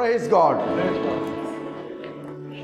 Praise God.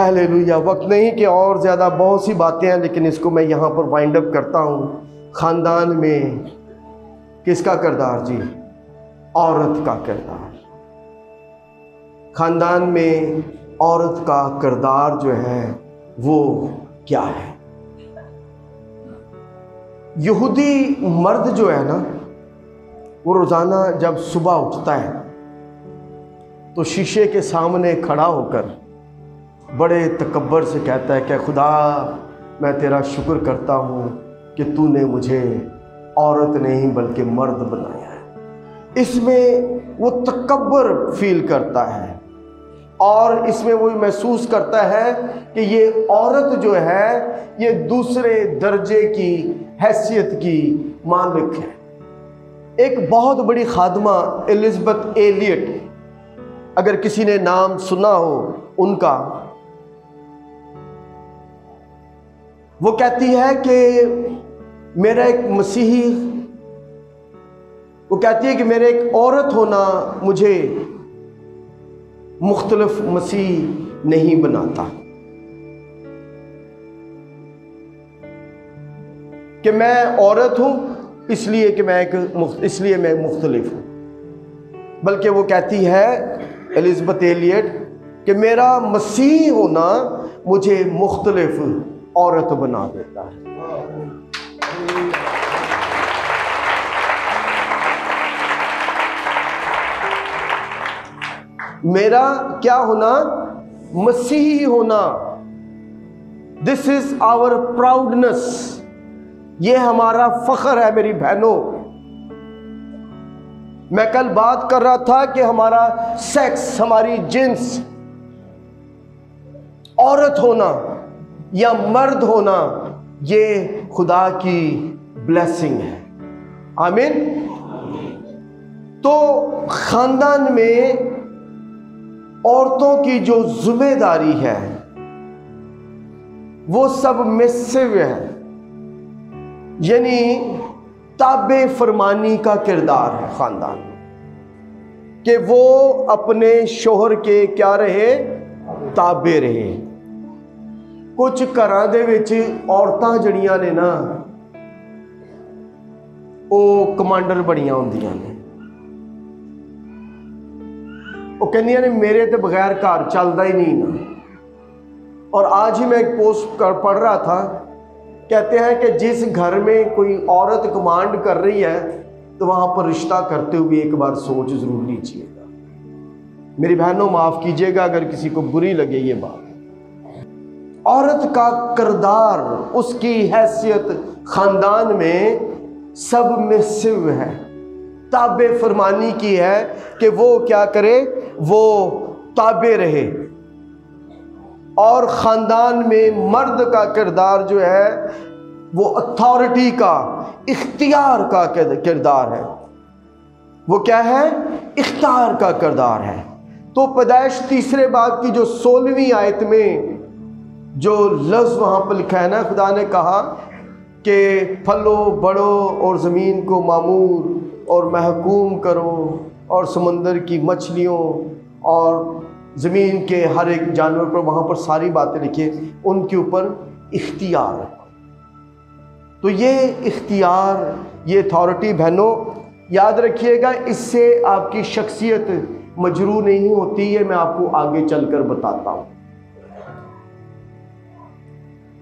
Hallelujah. وقت نہیں کہ اور زیادہ بہت سی باتیں ہیں، لیکن اس کو میں یہاں پر وائنڈ اپ کرتا ہوں۔ خاندان میں کس کا کردار جی؟ عورت کا کردار۔ خاندان میں عورت کا کردار جو ہے وہ کیا ہے؟ یہودی مرد جو ہے نا، وہ روزانہ جب صبح اٹھتا ہے تو شیشے کے سامنے کھڑا ہو کر بڑے تکبر سے کہتا ہے کہ خدا میں تیرا شکر کرتا ہوں کہ تو نے مجھے عورت نہیں بلکہ مرد بنایا ہے۔ اس میں وہ تکبر فیل کرتا ہے، اور اس میں وہ محسوس کرتا ہے کہ یہ عورت جو ہے یہ دوسرے درجے کی حیثیت کی مالک ہے۔ ایک بہت بڑی خادمہ الزبتھ ایلیٹ، اگر کسی نے نام سنا ہو ان کا، وہ کہتی ہے کہ میرا ایک مسیحی، وہ کہتی ہے کہ میرے ایک عورت ہونا مجھے مختلف مسیح نہیں بناتا، کہ میں عورت ہوں اس لیے کہ میں مختلف ہوں، بلکہ وہ کہتی ہے الزبتھ ایلیٹ کہ میرا مسیح ہونا مجھے مختلف عورت بنا دیتا ہے۔ میرا کیا ہونا؟ مسیحی ہونا۔ دس از آور پراؤڈنس، یہ ہمارا فخر ہے میری بہنوں۔ میں کل بات کر رہا تھا کہ ہمارا سیکس، ہماری جنس، عورت ہونا یا مرد ہونا، یہ خدا کی بلیسنگ ہے۔ آمین۔ تو خاندان میں عورتوں کی جو ذمہ داری ہے وہ سبمسو ہے، یعنی تابع فرمانی کا کردار ہے خاندان میں، کہ وہ اپنے شوہر کے کیا رہے؟ تابع رہے۔ کچھ گھراں دے وچ عورتاں جڑیاں نے نا، وہ کمانڈر بڑیاں ہوندیاں نے، وہ کہندیاں نے میرے تے بغیر گھر چلدا ہی نہیں نا۔ اور آج ہی میں ایک پوسٹ پڑھ رہا تھا، کہتے ہیں کہ جس گھر میں کوئی عورت کمانڈ کر رہی ہے تو وہاں پر رشتہ کرتے ہوئے ایک بار سوچ ضرور لیجیے گا۔ میری بہنوں معاف کیجیے گا اگر کسی کو بری لگے یہ بات۔ عورت کا کردار، اس کی حیثیت خاندان میں سبمسو ہے، تابع فرمانی کی ہے، کہ وہ کیا کرے؟ وہ تابع رہے۔ اور خاندان میں مرد کا کردار جو ہے وہ اتھارٹی کا، اختیار کا کردار ہے۔ وہ کیا ہے؟ اختیار کا کردار ہے۔ تو پیدائش تیسرے باب کی جو 16ویں آیت میں جو لفظ وہاں پر لکھا ہے نا، خدا نے کہا کہ پھلو بڑھو اور زمین کو معمور اور محکوم کرو، اور سمندر کی مچھلیوں اور زمین کے ہر ایک جانور پر، وہاں پر ساری باتیں لکھیں، ان کے اوپر اختیار۔ تو یہ اختیار، یہ اتھارٹی بہنوں یاد رکھیے گا، اس سے آپ کی شخصیت مجروح نہیں ہوتی ہے، میں آپ کو آگے چل کر بتاتا ہوں۔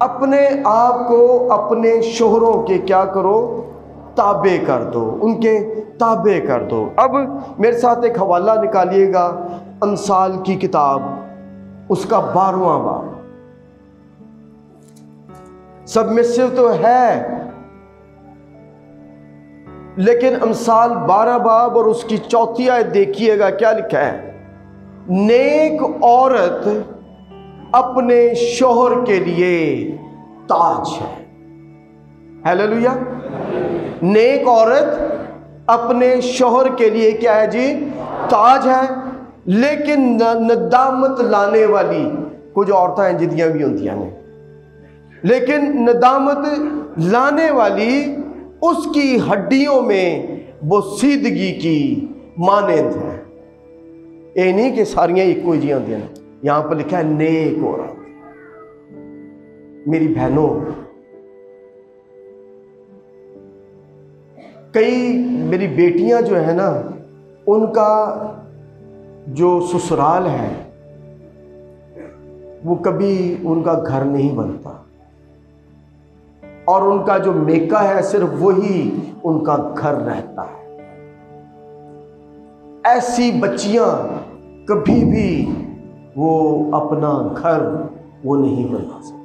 اپنے آپ کو اپنے شوہروں کے کیا کرو؟ تابع کر دو، ان کے تابع کر دو۔ اب میرے ساتھ ایک حوالہ نکالیے گا، امثال کی کتاب، اس کا 12واں باب۔ سبمسو تو ہے، لیکن امثال 12 باب اور اس کی 4 آیت دیکھیے گا کیا لکھا ہے۔ نیک عورت اپنے شوہر کے لیے تاج ہے۔ ہیلیلویا۔ نیک عورت اپنے شوہر کے لیے کیا ہے جی؟ تاج ہے۔ لیکن ندامت لانے والی، کچھ عورتیں ہیں جدیاں بھی ہوندیاں نے، لیکن ندامت لانے والی اس کی ہڈیوں میں بوسیدگی کی مانند ہے۔ یہ نہیں کہ ساریاں ایک کوئی جی ہوندیاں نے، یہاں پر لکھا ہے نیک عورت۔ میری بہنوں، کئی میری بیٹیاں جو ہے نا، ان کا جو سسرال ہے وہ کبھی ان کا گھر نہیں بنتا، اور ان کا جو میکا ہے صرف وہی ان کا گھر رہتا ہے۔ ایسی بچیاں کبھی بھی وہ اپنا گھر وہ نہیں بنا سکتی۔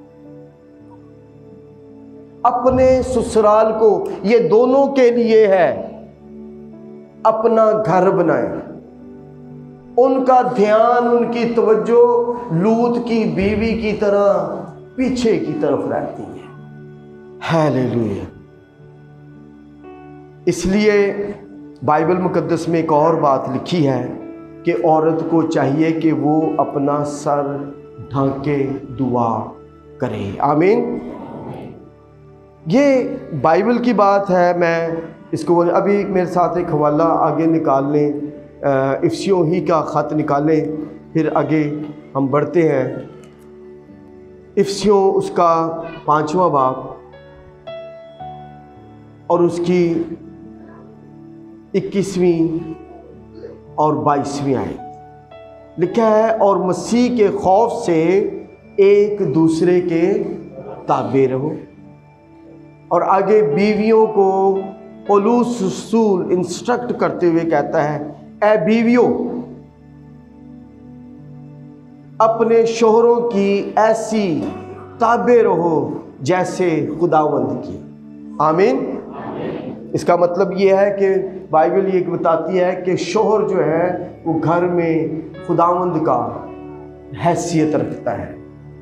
اپنے سسرال کو، یہ دونوں کے لیے ہے، اپنا گھر بنائیں۔ ان کا دھیان، ان کی توجہ لوط کی بیوی کی طرح پیچھے کی طرف رہتی ہے۔ ہیلیلویا۔ اس لیے بائبل مقدس میں ایک اور بات لکھی ہے کہ عورت کو چاہیے کہ وہ اپنا سر ڈھانکے دعا کرے۔ آمین۔ یہ بائبل کی بات ہے۔ میں اس کو ابھی میرے ساتھ ایک حوالہ آگے نکال لیں، افسیوں ہی کا خط نکالیں، پھر آگے ہم بڑھتے ہیں۔ افسیوں اس کا 5واں باب اور اس کی 21ویں اور 22ویں آیت لکھا ہے، اور مسیح کے خوف سے ایک دوسرے کے تابع رہو۔ اور آگے بیویوں کو پولس رسول انسٹرکٹ کرتے ہوئے کہتا ہے، اے بیویوں اپنے شوہروں کی ایسی تابع رہو جیسے خداوند کی۔ آمین۔ اس کا مطلب یہ ہے کہ بائبل یہ بتاتی ہے کہ شوہر جو ہے وہ گھر میں خداوند کا حیثیت رکھتا ہے۔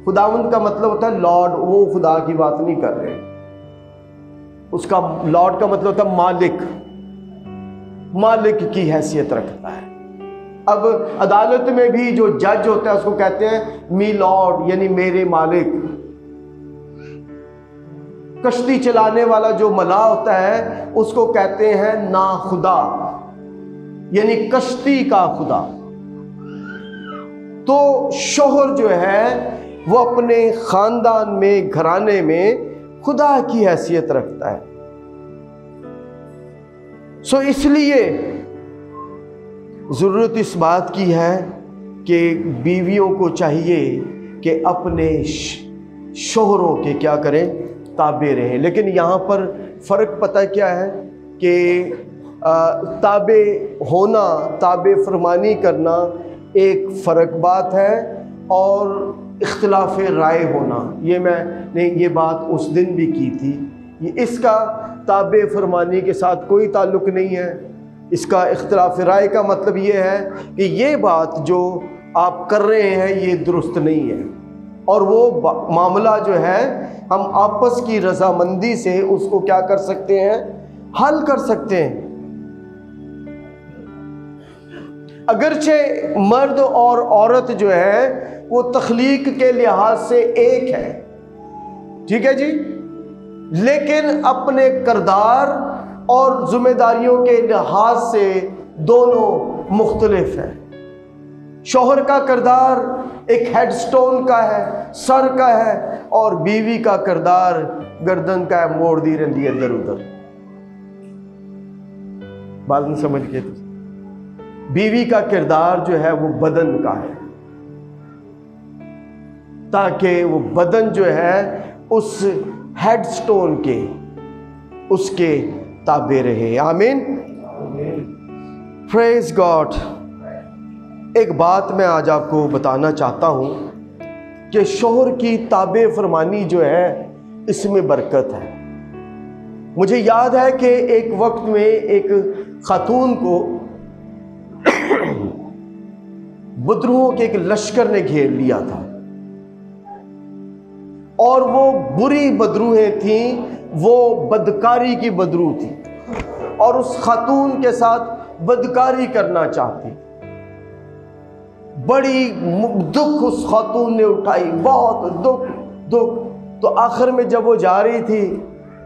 خداوند کا مطلب ہوتا ہے لارڈ، وہ خدا کی بات نہیں کر رہے، اس کا لارڈ کا مطلب ہوتا ہے مالک، مالک کی حیثیت رکھتا ہے۔ اب عدالت میں بھی جو جج ہوتا ہے اس کو کہتے ہیں می لارڈ، یعنی میرے مالک۔ کشتی چلانے والا جو ملاح ہوتا ہے اس کو کہتے ہیں نا خدا، یعنی کشتی کا خدا۔ تو شوہر جو ہے وہ اپنے خاندان میں، گھرانے میں خدا کی حیثیت رکھتا ہے۔ سو اس لیے ضرورت اس بات کی ہے کہ بیویوں کو چاہیے کہ اپنے شوہروں کے کیا کریں، تابع رہیں۔ لیکن یہاں پر فرق پتہ کیا ہے کہ تابع ہونا، تابع فرمانی کرنا ایک فرق بات ہے، اور اختلاف رائے ہونا، یہ میں نے یہ بات اس دن بھی کی تھی، یہ اس کا تابع فرمانی کے ساتھ کوئی تعلق نہیں ہے۔ اس کا اختلاف رائے کا مطلب یہ ہے کہ یہ بات جو آپ کر رہے ہیں یہ درست نہیں ہے، اور وہ معاملہ جو ہے ہم آپس کی رضامندی سے اس کو کیا کر سکتے ہیں، حل کر سکتے ہیں۔ اگرچہ مرد اور عورت جو ہے وہ تخلیق کے لحاظ سے ایک ہے، ٹھیک ہے جی، لیکن اپنے کردار اور ذمہ داریوں کے لحاظ سے دونوں مختلف ہیں۔ شوہر کا کردار ایک ہیڈ سٹون کا ہے، سر کا ہے، اور بیوی کا کردار گردن کا ہے، موڑ دی رہتی ہے ادھر ادھر۔ بات نہیں سمجھ گئے تو؟ بیوی کا کردار جو ہے وہ بدن کا ہے، تاکہ وہ بدن جو ہے اس ہیڈ سٹون کے، اس کے تابع رہے۔ آمین۔ پریز گاڈ۔ ایک بات میں آج آپ کو بتانا چاہتا ہوں کہ شوہر کی تابع فرمانی جو ہے اس میں برکت ہے۔ مجھے یاد ہے کہ ایک وقت میں ایک خاتون کو بدروہوں کے ایک لشکر نے گھیر لیا تھا، اور وہ بری بدروہیں تھیں، وہ بدکاری کی بدروح تھی، اور اس خاتون کے ساتھ بدکاری کرنا چاہتی۔ بڑی دکھ اس خاتون نے اٹھائی، بہت دکھ۔ تو آخر میں جب وہ جا رہی تھی،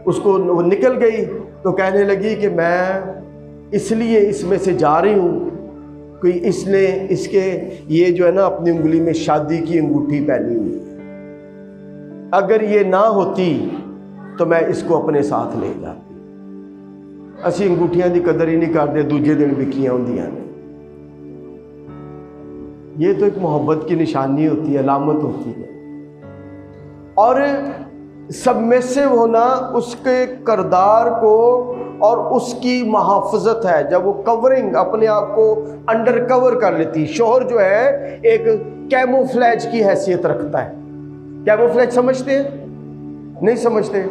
اس کو وہ نکل گئی تو کہنے لگی کہ میں اس لیے اس میں سے جا رہی ہوں کہ اس نے اس کے یہ جو ہے نا اپنی انگلی میں شادی کی انگوٹھی پہنی ہوئی، اگر یہ نہ ہوتی تو میں اس کو اپنے ساتھ لے جاتی۔ اسی انگوٹھیاں دی قدر ہی نہیں کرتے، دوجے دن وکیاں ہوندیاں نے۔ یہ تو ایک محبت کی نشانی ہوتی ہے، علامت ہوتی ہے۔ اور سبمیسو ہونا اس کے کردار کو اور اس کی محافظت ہے، جب وہ کورنگ اپنے آپ کو انڈر کور کر لیتی۔ شوہر جو ہے ایک کیموفلیج کی حیثیت رکھتا ہے۔ کیموفلیج سمجھتے ہیں؟ نہیں سمجھتے؟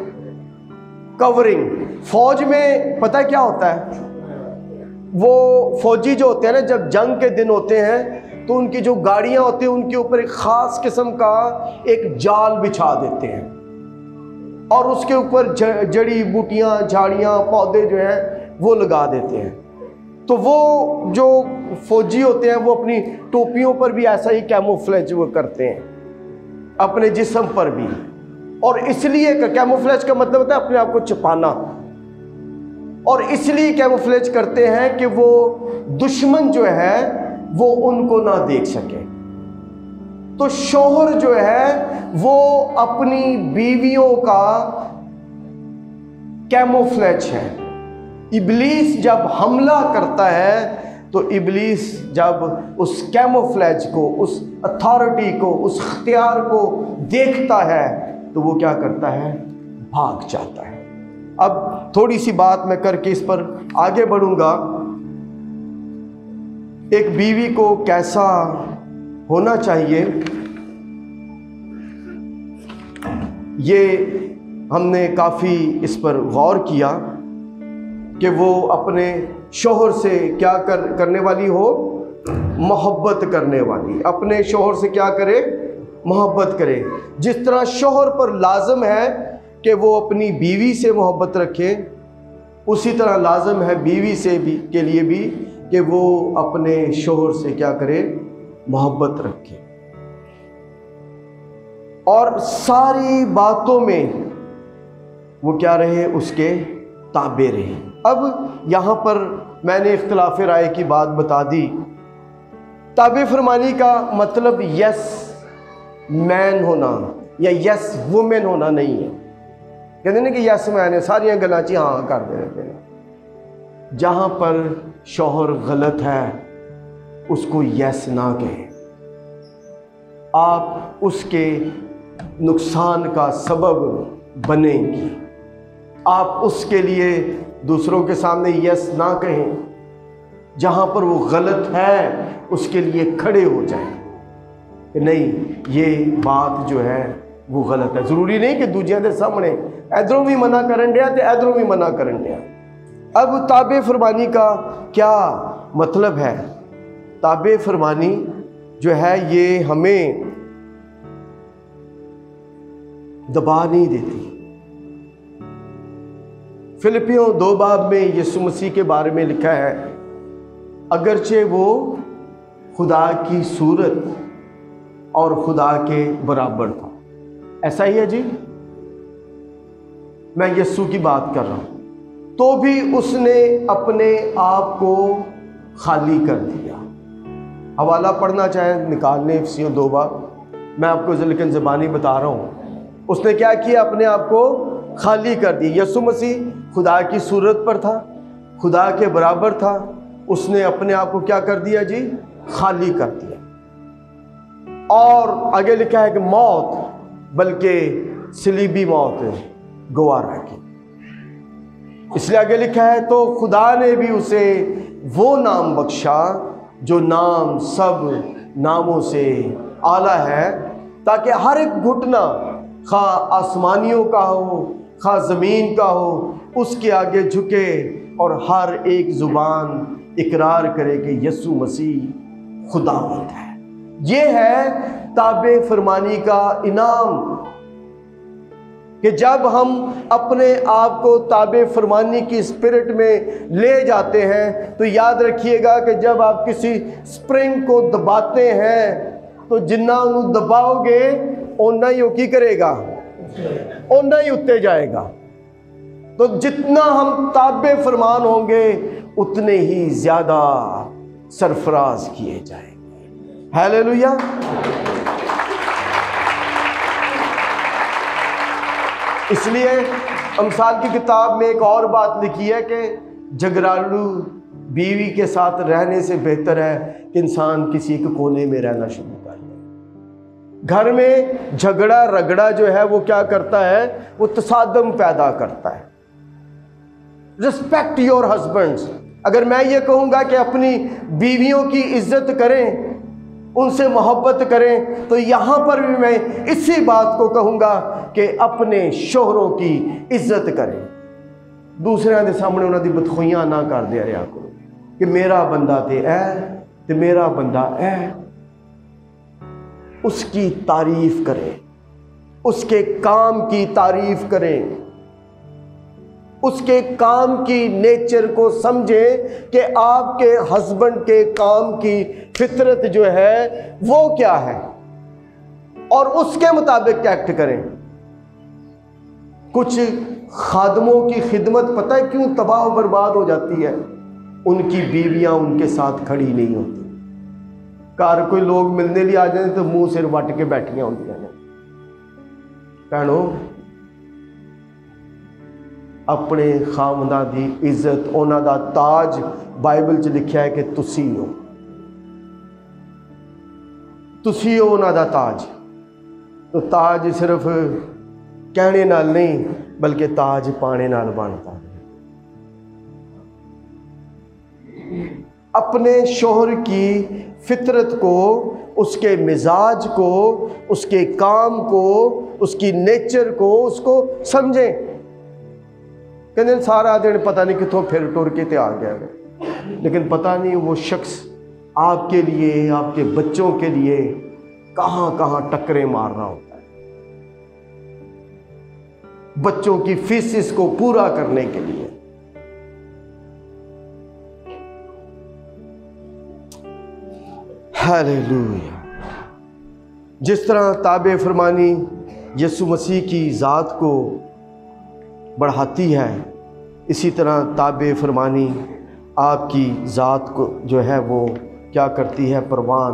کورنگ فوج میں پتہ کیا ہوتا ہے؟ وہ فوجی جو ہوتے ہیں نا، جب جنگ کے دن ہوتے ہیں تو ان کی جو گاڑیاں ہوتی ہیں ان کے اوپر ایک خاص قسم کا ایک جال بچھا دیتے ہیں، اور اس کے اوپر جڑی بوٹیاں، جھاڑیاں، پودے جو ہیں وہ لگا دیتے ہیں۔ تو وہ جو فوجی ہوتے ہیں وہ اپنی ٹوپیوں پر بھی ایسا ہی کیموفلیج وہ کرتے ہیں، اپنے جسم پر بھی۔ اور اس لیے کیموفلیج کا مطلب ہوتا ہے اپنے آپ کو چھپانا، اور اس لیے کیموفلیج کرتے ہیں کہ وہ دشمن جو ہے وہ ان کو نہ دیکھ سکے۔ تو شوہر جو ہے وہ اپنی بیویوں کا کیموفلیج ہے۔ ابلیس جب حملہ کرتا ہے تو ابلیس جب اس کیموفلیج کو، اس اتھارٹی کو، اس اختیار کو دیکھتا ہے تو وہ کیا کرتا ہے؟ بھاگ جاتا ہے۔ اب تھوڑی سی بات میں کر کے اس پر آگے بڑھوں گا۔ ایک بیوی کو کیسا ہونا چاہیے، یہ ہم نے کافی اس پر غور کیا کہ وہ اپنے شوہر سے کیا کرنے والی ہو؟ محبت کرنے والی۔ اپنے شوہر سے کیا کرے؟ محبت کرے۔ جس طرح شوہر پر لازم ہے کہ وہ اپنی بیوی سے محبت رکھے، اسی طرح لازم ہے بیوی سے بھی کے لیے بھی کہ وہ اپنے شوہر سے کیا کرے؟ محبت رکھے، اور ساری باتوں میں وہ کیا رہے؟ اس کے تابع رہے۔ اب یہاں پر میں نے اختلاف رائے کی بات بتا دی۔ تابع فرمانی کا مطلب یس مین ہونا یا یس وومن ہونا نہیں ہے۔ کہتے ہیں کہ یس مین ہے، ساریاں گلاچی ہاں کر دے رہتے ہیں۔ جہاں پر شوہر غلط ہے اس کو یس نہ کہیں، آپ اس کے نقصان کا سبب بنیں گی۔ آپ اس کے لیے دوسروں کے سامنے یس نہ کہیں، جہاں پر وہ غلط ہے اس کے لیے کھڑے ہو جائیں کہ نہیں یہ بات جو ہے وہ غلط ہے۔ ضروری نہیں کہ دوجیاں دے سامنے ادھروں بھی منع کرن دیا تے ادھروں بھی منع کرن دیا۔ اب تابع فرمانی کا کیا مطلب ہے؟ تابع فرمانی جو ہے یہ ہمیں دبا نہیں دیتی۔ فلپیوں 2 باب میں یسوع مسیح کے بارے میں لکھا ہے، اگرچہ وہ خدا کی صورت اور خدا کے برابر تھا۔ ایسا ہی ہے جی، میں یسوع کی بات کر رہا ہوں، تو بھی اس نے اپنے آپ کو خالی کر دیا۔ حوالہ پڑھنا چاہیں نکالنے افسیوں 2 باب، میں آپ کو لیکن زبانی بتا رہا ہوں۔ اس نے کیا کیا؟ اپنے آپ کو خالی کر دی۔ یسوع مسیح خدا کی صورت پر تھا، خدا کے برابر تھا، اس نے اپنے آپ کو کیا کر دیا جی؟ خالی کر دیا۔ اور آگے لکھا ہے کہ موت، بلکہ صلیبی موت گوارا کی۔ اس لیے آگے لکھا ہے تو خدا نے بھی اسے وہ نام بخشا جو نام سب ناموں سے اعلیٰ ہے، تاکہ ہر ایک گھٹنا، خواہ آسمانیوں کا ہو خواہ زمین کا ہو، اس کے آگے جھکے اور ہر ایک زبان اقرار کرے کہ یسوع مسیح خداوند ہے۔ یہ ہے تابع فرمانی کا انعام، کہ جب ہم اپنے آپ کو تابع فرمانی کی اسپرٹ میں لے جاتے ہیں تو یاد رکھیے گا کہ جب آپ کسی سپرنگ کو دباتے ہیں تو جنہ انہوں دباؤ گے اونا ہی وہ کی کرے گا؟ اونا ہی اتے جائے گا۔ تو جتنا ہم تابع فرمان ہوں گے اتنے ہی زیادہ سرفراز کیے جائیں گے۔ ہیلیلویا۔ اس لیے امثال کی کتاب میں ایک اور بات لکھی ہے کہ جھگڑالو بیوی کے ساتھ رہنے سے بہتر ہے کہ انسان کسی ایک کونے میں رہنا شروع کر دے۔ گھر میں جھگڑا رگڑا جو ہے وہ کیا کرتا ہے؟ وہ تصادم پیدا کرتا ہے۔ Respect your husbands. اگر میں یہ کہوں گا کہ اپنی بیویوں کی عزت کریں، ان سے محبت کریں، تو یہاں پر بھی میں اسی بات کو کہوں گا کہ اپنے شوہروں کی عزت کریں۔ دوسرے دے سامنے انہوں دی بدخوئیاں نہ کر دیا رہا کرو کہ میرا بندہ تے اے تے میرا بندہ اے۔ اس کی تعریف کریں، اس کے کام کی تعریف کریں، اس کے کام کی نیچر کو سمجھیں کہ آپ کے ہسبینڈ کے کام کی فطرت جو ہے وہ کیا ہے، اور اس کے مطابق ایکٹ کریں۔ کچھ خادموں کی خدمت پتہ ہے کیوں تباہ و برباد ہو جاتی ہے؟ ان کی بیویاں ان کے ساتھ کھڑی نہیں ہوتی۔ گھر کوئی لوگ ملنے لیے آ جائیں تو منہ سر وٹ کے بیٹھیاں ہوتی ہیں۔ بہنوں، اپنے خامداں دی عزت، انہاں دا تاج بائبل چ لکھیا ہے کہ تسی ہو، تسی ہو انہاں دا تاج۔ تو تاج صرف کہنے نال نہیں بلکہ تاج پانے نال بنتا ہے۔ اپنے شوہر کی فطرت کو، اس کے مزاج کو، اس کے کام کو، اس کی نیچر کو، اس کو سمجھیں۔ کہ سارا دن پتہ نہیں کتوں پھر ٹر کے تے آ گیا ہے، لیکن پتہ نہیں وہ شخص آپ کے لیے، آپ کے بچوں کے لیے کہاں کہاں ٹکریں مار رہا ہوتا ہے، بچوں کی فیسز کو پورا کرنے کے لیے۔ ہیلیلویا۔ جس طرح تابع فرمانی یسوع مسیح کی ذات کو بڑھاتی ہے، اسی طرح تابع فرمانی آپ کی ذات کو جو ہے وہ کیا کرتی ہے؟ پروان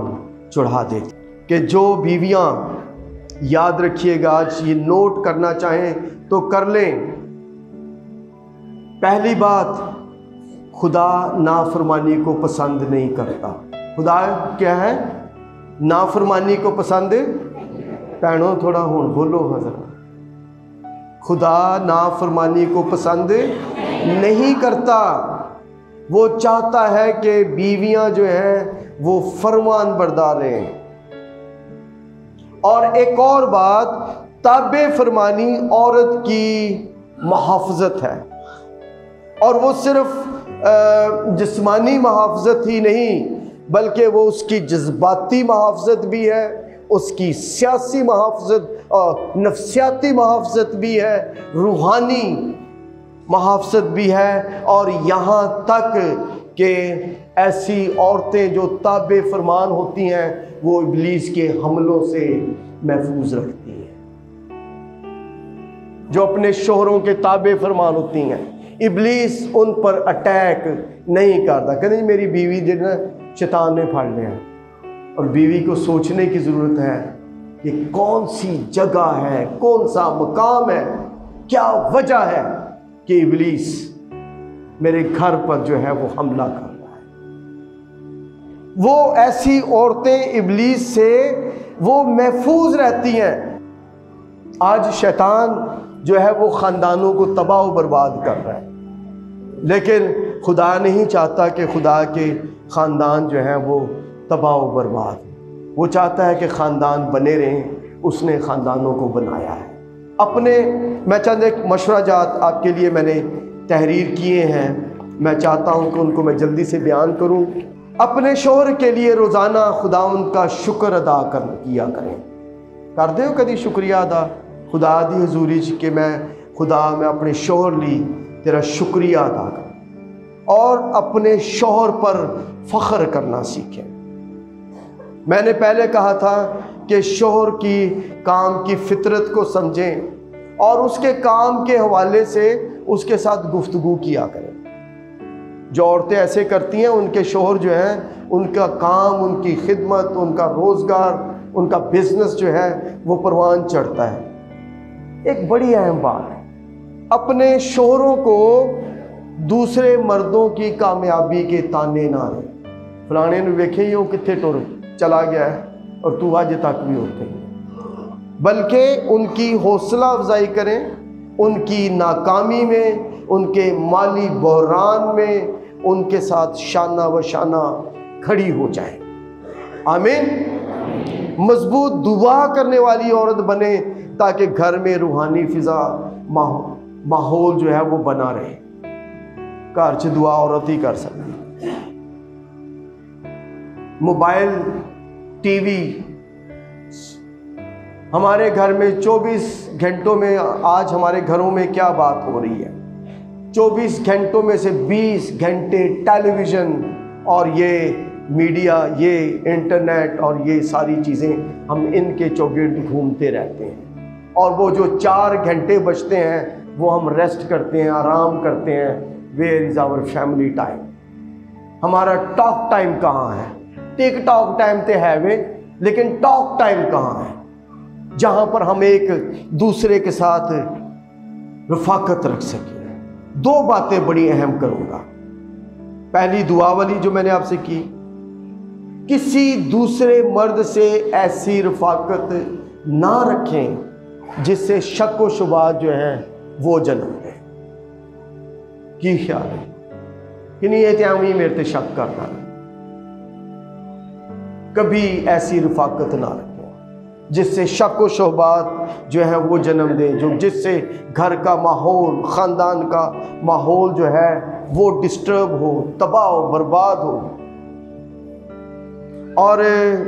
چڑھا دیتی۔ کہ جو بیویاں، یاد رکھیے گا، آج یہ نوٹ کرنا چاہیں تو کر لیں۔ پہلی بات، خدا نافرمانی کو پسند نہیں کرتا۔ خدا کیا ہے؟ نافرمانی کو پسند۔ بہنوں تھوڑا ہون بولو حضرت۔ خدا نافرمانی کو پسند نہیں کرتا۔ وہ چاہتا ہے کہ بیویاں جو ہیں وہ فرمان بردار رہیں۔ اور ایک اور بات، تابع فرمانی عورت کی محافظت ہے، اور وہ صرف جسمانی محافظت ہی نہیں بلکہ وہ اس کی جذباتی محافظت بھی ہے، اس کی سیاسی محافظت اور نفسیاتی محافظت بھی ہے، روحانی محافظت بھی ہے، اور یہاں تک کہ ایسی عورتیں جو تابع فرمان ہوتی ہیں وہ ابلیس کے حملوں سے محفوظ رکھتی ہیں۔ جو اپنے شوہروں کے تابع فرمان ہوتی ہیں، ابلیس ان پر اٹیک نہیں کرتا۔ کہتے ہیں میری بیوی جو ہے شیطان نے پھاڑ لیا، اور بیوی کو سوچنے کی ضرورت ہے کہ کون سی جگہ ہے، کون سا مقام ہے، کیا وجہ ہے کہ ابلیس میرے گھر پر جو ہے وہ حملہ کر رہا ہے۔ وہ ایسی عورتیں ابلیس سے وہ محفوظ رہتی ہیں۔ آج شیطان جو ہے وہ خاندانوں کو تباہ و برباد کر رہا ہے، لیکن خدا نہیں چاہتا کہ خدا کے خاندان جو ہیں وہ تباہ و برباد۔ وہ چاہتا ہے کہ خاندان بنے رہیں، اس نے خاندانوں کو بنایا ہے۔ میں چند ایک مشورہ جات آپ کے لیے میں نے تحریر کیے ہیں، میں چاہتا ہوں کہ ان کو میں جلدی سے بیان کروں۔ اپنے شوہر کے لیے روزانہ خدا ان کا شکر ادا کیا کریں۔ کر دے ہو کدی شکریہ ادا خدا دی حضوری کہ میں اپنے شوہر لی تیرا شکریہ ادا کروں، اور اپنے شوہر پر فخر کرنا سیکھیں۔ میں نے پہلے کہا تھا کہ شوہر کی کام کی فطرت کو سمجھیں اور اس کے کام کے حوالے سے اس کے ساتھ گفتگو کیا کریں۔ جو عورتیں ایسے کرتی ہیں ان کے شوہر جو ہیں، ان کا کام، ان کی خدمت، ان کا روزگار، ان کا بزنس جو ہے وہ پروان چڑھتا ہے، ایک بڑی اہم بات ہے، اپنے شوہروں کو دوسرے مردوں کی کامیابی کے تانے نہ دیں. فلانے نے ویکھے ہی وہ کتنے ٹر چلا گیا ہے اور تو آج تک بھی ہوتے ہیں، بلکہ ان کی حوصلہ افزائی کریں، ان کی ناکامی میں، ان کے مالی بحران میں ان کے ساتھ شانہ و شانہ کھڑی ہو جائیں. آمین. مضبوط دعا کرنے والی عورت بنے تاکہ گھر میں روحانی فضا ماحول جو ہے وہ بنا رہے. گھر چ دعا عورت ہی کر سکتی. موبائل ٹی وی ہمارے گھر میں 24 گھنٹوں میں، آج ہمارے گھروں میں کیا بات ہو رہی ہے، 24 گھنٹوں میں سے 20 گھنٹے ٹیلی ویژن اور یہ میڈیا، یہ انٹرنیٹ اور یہ ساری چیزیں، ہم ان کے چوگرد گھومتے رہتے ہیں. اور وہ جو 4 گھنٹے بچتے ہیں وہ ہم ریسٹ کرتے ہیں، آرام کرتے ہیں. Where is our family time? ہمارا ٹاک ٹائم کہاں ہے؟ ٹک ٹاک ٹائم تے ہے وے، لیکن ٹاک ٹائم کہاں ہے جہاں پر ہم ایک دوسرے کے ساتھ رفاقت رکھ سکیں؟ 2 باتیں بڑی اہم کروں گا. پہلی دعا والی جو میں نے آپ سے کی، کسی دوسرے مرد سے ایسی رفاقت نہ رکھیں جس سے شک و شبہات جو ہیں وہ جنم دیں. کی خیال ہے کہ نہیں یہ تیاوی میرے تے شک کرتا ہے؟ کبھی ایسی رفاقت نہ رکھیں جس سے شک و شبہات جو ہے وہ جنم دیں، جس سے گھر کا ماحول، خاندان کا ماحول جو ہے وہ ڈسٹرب ہو، تباہ و برباد ہو. اور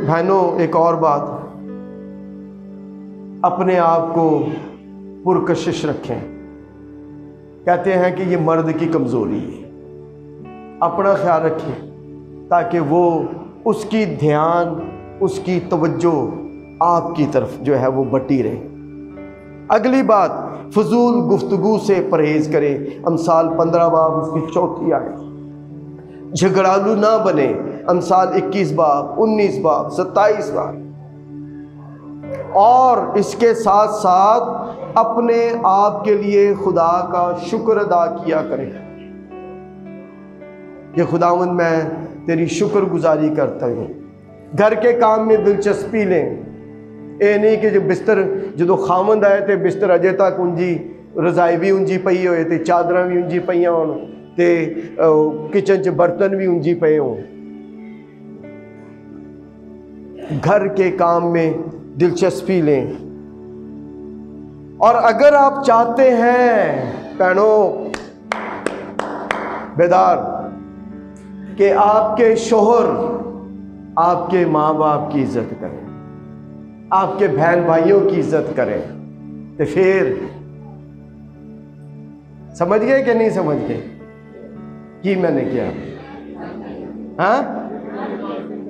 بہنوں ایک اور بات، اپنے آپ کو پرکشش رکھیں. کہتے ہیں کہ یہ مرد کی کمزوری ہے. اپنا خیال رکھیں تاکہ وہ اس کی دھیان، اس کی توجہ آپ کی طرف جو ہے وہ بٹی رہے. اگلی بات، فضول گفتگو سے پرہیز کریں. امثال 15 باب اس کی 4 آیت. جھگڑالو نہ بنے. امثال 21 باب، 19 باب، 27 باب. اور اس کے ساتھ ساتھ اپنے آپ کے لیے خدا کا شکر ادا کیا کریں کہ خداوند میں تیری شکر گزاری کرتا ہوں. گھر کے کام میں دلچسپی لیں. اے نہیں کہ جو بستر جدو خامند آئے تے بستر اجے تک انجی، رضائی بھی انجی پئی ہوئے تے چادراں بھی انجی پئیاں ہون تے کچن چ برتن بھی انجی پئے ہوں. گھر کے کام میں دلچسپی لیں. اور اگر آپ چاہتے ہیں بہنوں بیدار کہ آپ کے شوہر آپ کے ماں باپ کی عزت کریں، آپ کے بہن بھائیوں کی عزت کریں، تو پھر سمجھ گئے کہ نہیں سمجھ گئے کی میں نے کیا؟ ہاں،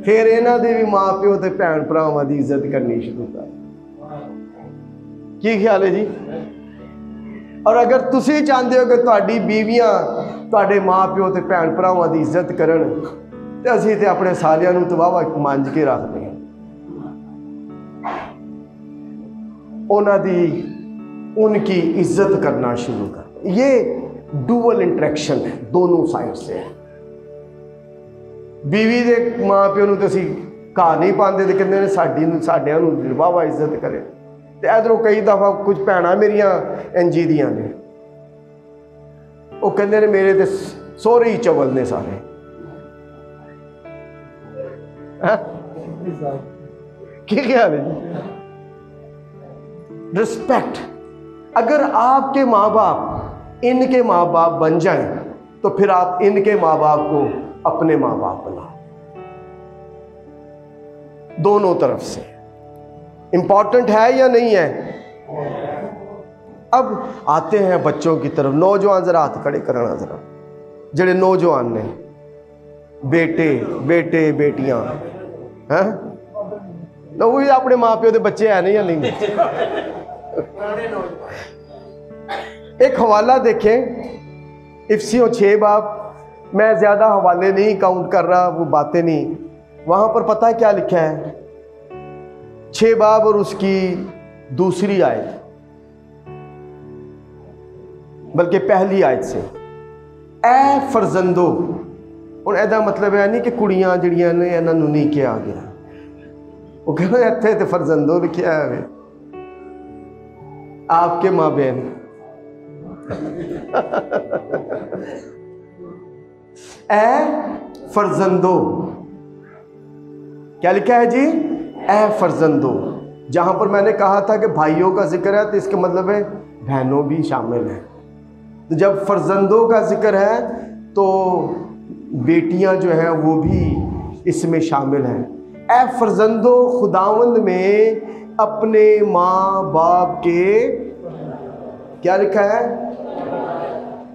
پھر یہاں دے بھی ماں پیو تے بھن بھراواں دی عزت کرنی شروع کر. کی خیال ہے جی؟ اور اگر تسی چاہتے ہو کہ تہاڈی بیویاں تہاڈے ماں پیو تے بھن بھراواں دی عزت کرن تے اسی تے اپنے سالیاں نوں تے واہ مانج کے رکھتے ہیں. ان کی عزت کرنا شروع کر. یہ ڈوول انٹریکشن ہے، دونوں سائڈ سے ہے. بیوی دے ماں پیو نوں تے اسی گھر نہیں پاندے تے کہندے نے ساڈیاں نوں واہ عزت کرے. تے ادھروں کئی دفعہ کچھ بھੈਣਾں میریاں انجی دیاں نے، وہ کہندے نے میرے تے سوہرے ہی چول نے سارے. کی خیال ہے جی؟ رسپیکٹ. اگر آپ کے ماں باپ ان کے ماں باپ بن جائیں تو پھر آپ ان کے ماں باپ کو اپنے ماں باپ بنا. دونوں طرف سے امپورٹنٹ ہے یا نہیں ہے؟ اب آتے ہیں بچوں کی طرف. نوجوان ذرا ہاتھ کھڑے کرنا، ذرا جڑے نوجوان نے، بیٹے بیٹیاں، ہاں وہی اپنے ماں پیو دے بچے ہیں نہیں یا نہیں؟ ایک حوالہ دیکھیں، افسیوں 6 باب. میں زیادہ حوالے نہیں کاؤنٹ کر رہا، وہ باتیں نہیں. وہاں پر پتہ ہے کیا لکھا ہے؟ 6 باب اور اس کی 2 آیت. بلکہ پہلی آیت سے اے فرزندو، اور ایدا مطلب ہے نہیں کہ کڑیاں جڑیاں نے انہاں نوں نہیں کیا گیا، وہ کہنا اتنے تے فرزندو لکھیا ہے آپ کے ماں بہن اے فرزندو، کیا لکھا ہے جی؟ اے فرزندو۔ جہاں پر میں نے کہا تھا کہ بھائیوں کا ذکر ہے تو اس کا مطلب ہے بہنوں بھی شامل ہیں، تو جب فرزندوں کا ذکر ہے تو بیٹیاں جو ہیں وہ بھی اس میں شامل ہیں۔ اے فرزندو، خداوند میں اپنے ماں باپ کے کیا لکھا ہے؟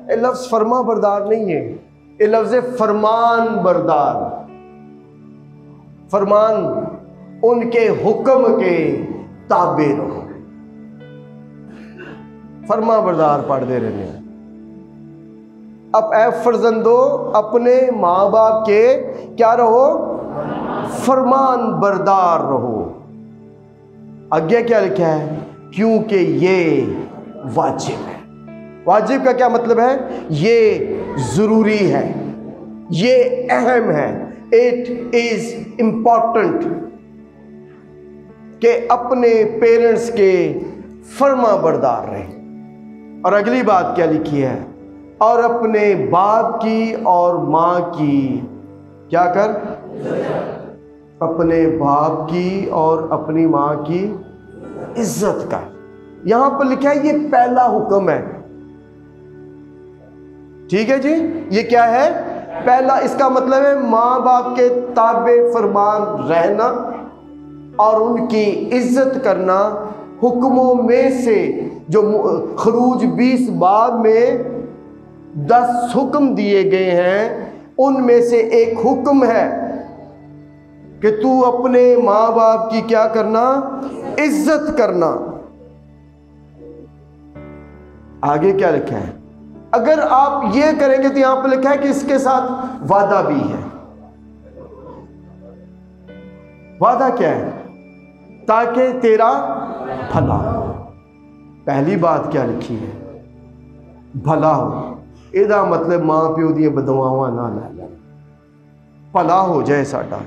یہ لفظ فرما بردار نہیں ہے، یہ لفظ فرمان بردار، فرمان ان کے حکم کے تابع رہو، فرما بردار پڑھ دے رہے ہیں۔ اب اے فرزندو اپنے ماں باپ کے کیا رہو؟ فرمان بردار رہو۔ آگے کیا لکھا ہے؟ کیونکہ یہ واجب ہے۔ واجب کا کیا مطلب ہے؟ یہ ضروری ہے، یہ اہم ہے، اٹ از امپورٹنٹ کہ اپنے پیرنٹس کے فرما بردار رہیں۔ اور اگلی بات کیا لکھی ہے؟ اور اپنے باپ کی اور ماں کی کیا کر؟ اپنے باپ کی اور اپنی ماں کی عزت کر۔ یہاں پر لکھا ہے یہ پہلا حکم ہے، ٹھیک ہے جی؟ یہ کیا ہے؟ پہلا۔ اس کا مطلب ہے ماں باپ کے تابع فرمان رہنا اور ان کی عزت کرنا۔ حکموں میں سے جو خروج 20 باب میں 10 حکم دیے گئے ہیں، ان میں سے ایک حکم ہے کہ تو اپنے ماں باپ کی کیا کرنا؟ عزت کرنا۔ آگے کیا لکھا ہے؟ اگر آپ یہ کریں گے تو یہاں پہ لکھا ہے کہ اس کے ساتھ وعدہ بھی ہے۔ وعدہ کیا ہے؟ تاکہ تیرا بھلا ہو۔ پہلی بات کیا لکھی ہے؟ بھلا ہو۔ یہ مطلب ماں پیو دی بدعاواں نہ لے، بھلا ہو جائے ساڈا۔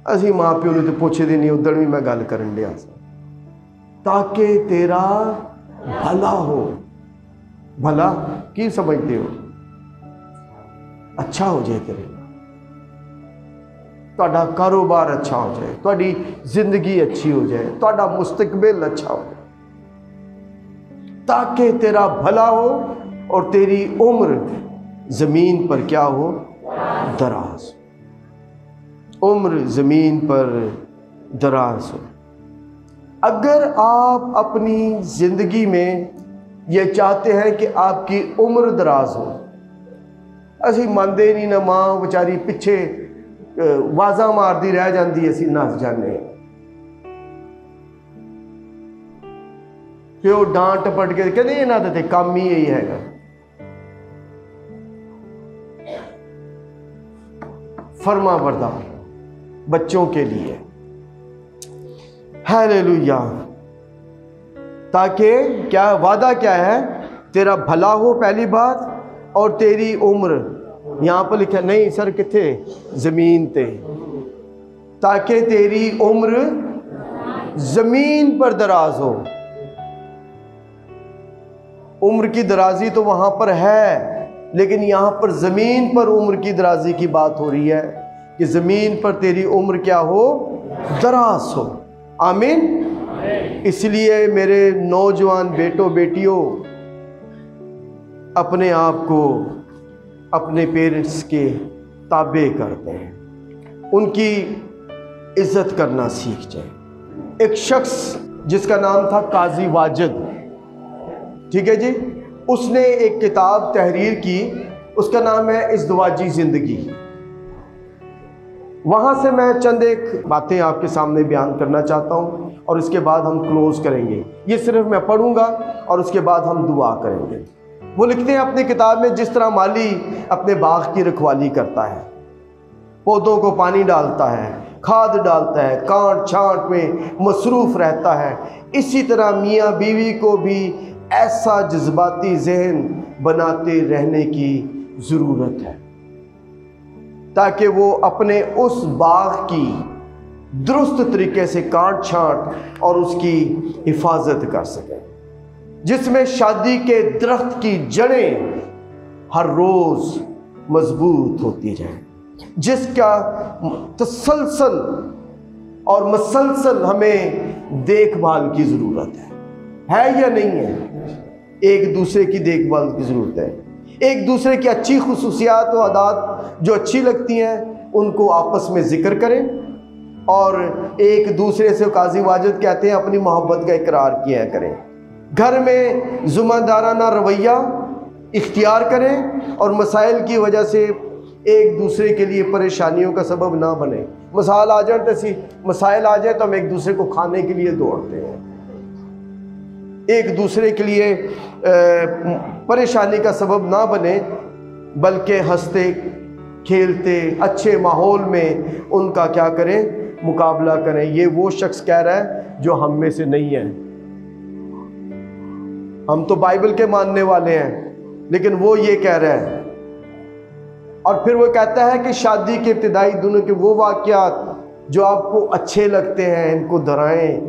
اسی ماں پیو نے تو پوچھے دی نہیں، ادھر بھی میں گل کرن دیا سا، تاکہ تیرا بھلا ہو۔ بھلا کی سمجھتے ہو؟ اچھا ہو جائے تیرے، تہاڈا کاروبار اچھا ہو جائے، تہاڈی زندگی اچھی ہو جائے، تہاڈا مستقبل اچھا ہو جائے، تاکہ تیرا بھلا ہو اور تیری عمر زمین پر کیا ہو؟ دراز۔ عمر زمین پر دراز ہو۔ اگر آپ اپنی زندگی میں یہ چاہتے ہیں کہ آپ کی عمر دراز ہو، اسی ماندے نہیں، نہ ماں بیچاری پیچھے واضح مار دی رہ جاندی، اسی نس جانے، پیو ڈانٹ ٹپٹ کے کہ نہیں انہاں تے کام ہی یہی ہے گا۔ فرما بردار بچوں کے لیے، ہیلیلویا، تاکہ کیا وعدہ کیا ہے؟ تیرا بھلا ہو، پہلی بات، اور تیری عمر، یہاں پر لکھا نہیں سر کتھے؟ زمین تے، تاکہ تیری عمر زمین پر دراز ہو۔ عمر کی درازی تو وہاں پر ہے، لیکن یہاں پر زمین پر عمر کی درازی کی بات ہو رہی ہے کہ زمین پر تیری عمر کیا ہو؟ دراز ہو۔ آمین۔ اس لیے میرے نوجوان بیٹوں بیٹیوں، اپنے آپ کو اپنے پیرنٹس کے تابع کرتے ہیں، ان کی عزت کرنا سیکھ جائیں۔ ایک شخص جس کا نام تھا قاضی واجد، ٹھیک ہے جی، اس نے ایک کتاب تحریر کی، اس کا نام ہے ازدواجی زندگی۔ وہاں سے میں چند ایک باتیں آپ کے سامنے بیان کرنا چاہتا ہوں اور اس کے بعد ہم کلوز کریں گے۔ یہ صرف میں پڑھوں گا اور اس کے بعد ہم دعا کریں گے۔ وہ لکھتے ہیں اپنی کتاب میں، جس طرح مالی اپنے باغ کی رکھوالی کرتا ہے، پودوں کو پانی ڈالتا ہے، کھاد ڈالتا ہے، کانٹ چھانٹ میں مصروف رہتا ہے، اسی طرح میاں بیوی کو بھی ایسا جذباتی ذہن بناتے رہنے کی ضرورت ہے تاکہ وہ اپنے اس باغ کی درست طریقے سے کاٹ چھانٹ اور اس کی حفاظت کر سکیں، جس میں شادی کے درخت کی جڑیں ہر روز مضبوط ہوتی جائیں، جس کا تسلسل اور مسلسل ہمیں دیکھ بھال کی ضرورت ہے یا نہیں ہے؟ ایک دوسرے کی دیکھ بھال کی ضرورت ہے، ایک دوسرے کی اچھی خصوصیات و عادات جو اچھی لگتی ہیں ان کو آپس میں ذکر کریں، اور ایک دوسرے سے قاضی واجد کہتے ہیں اپنی محبت کا اقرار کیا کریں، گھر میں ذمہ دارانہ رویہ اختیار کریں اور مسائل کی وجہ سے ایک دوسرے کے لیے پریشانیوں کا سبب نہ بنے۔ مسائل آ جائیں تو ہم ایک دوسرے کو کھانے کے لیے دوڑتے ہیں، ایک دوسرے کے لیے پریشانی کا سبب نہ بنے، بلکہ ہنستے کھیلتے اچھے ماحول میں ان کا کیا کریں، مقابلہ کریں۔ یہ وہ شخص کہہ رہا ہے جو ہم میں سے نہیں ہے۔ ہم تو بائبل کے ماننے والے ہیں، لیکن وہ یہ کہہ رہا ہے۔ اور پھر وہ کہتا ہے کہ شادی کے ابتدائی دنوں کے وہ واقعات جو آپ کو اچھے لگتے ہیں ان کو دہرائیں،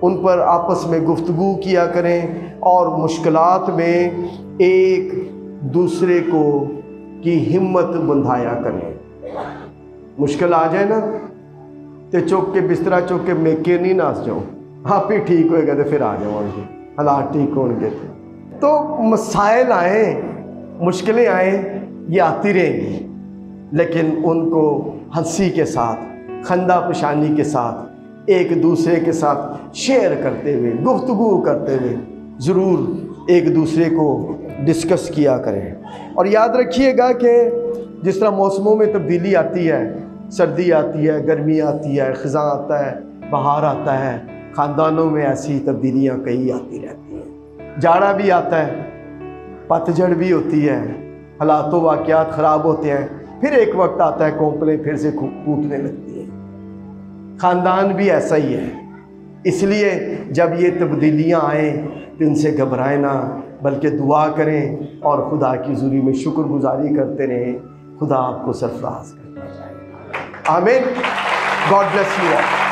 ان پر آپس میں گفتگو کیا کریں، اور مشکلات میں ایک دوسرے کو کی ہمت بندھایا کریں۔ مشکل آ جائے نا تو چوک کے بسترا چوک کے میکے نہیں ناس جاؤ، آپ ہی ٹھیک ہوئے گا تو پھر آ جاؤ گے، حالات ٹھیک ہوں گے۔ تو مسائل آئیں، مشکلیں آئیں، یہ آتی رہیں گی، لیکن ان کو ہنسی کے ساتھ، خندہ پشانی کے ساتھ، ایک دوسرے کے ساتھ شیئر کرتے ہوئے، گفتگو کرتے ہوئے ضرور ایک دوسرے کو ڈسکس کیا کریں۔ اور یاد رکھیے گا کہ جس طرح موسموں میں تبدیلی آتی ہے، سردی آتی ہے، گرمی آتی ہے، خزاں آتا ہے، بہار آتا ہے، خاندانوں میں ایسی تبدیلیاں کئی آتی رہتی ہیں۔ جاڑا بھی آتا ہے، پتجھڑ بھی ہوتی ہے، حالات و واقعات خراب ہوتے ہیں، پھر ایک وقت آتا ہے کونپلیں پھر سے ٹوٹنے لگتی ہیں۔ خاندان بھی ایسا ہی ہے، اس لیے جب یہ تبدیلیاں آئیں تو ان سے گھبرائیں نہ، بلکہ دعا کریں اور خدا کی حضوری میں شکر گزاری کرتے رہیں۔ خدا آپ کو سرفراز کرتا جائے۔ آمین۔ God bless you all.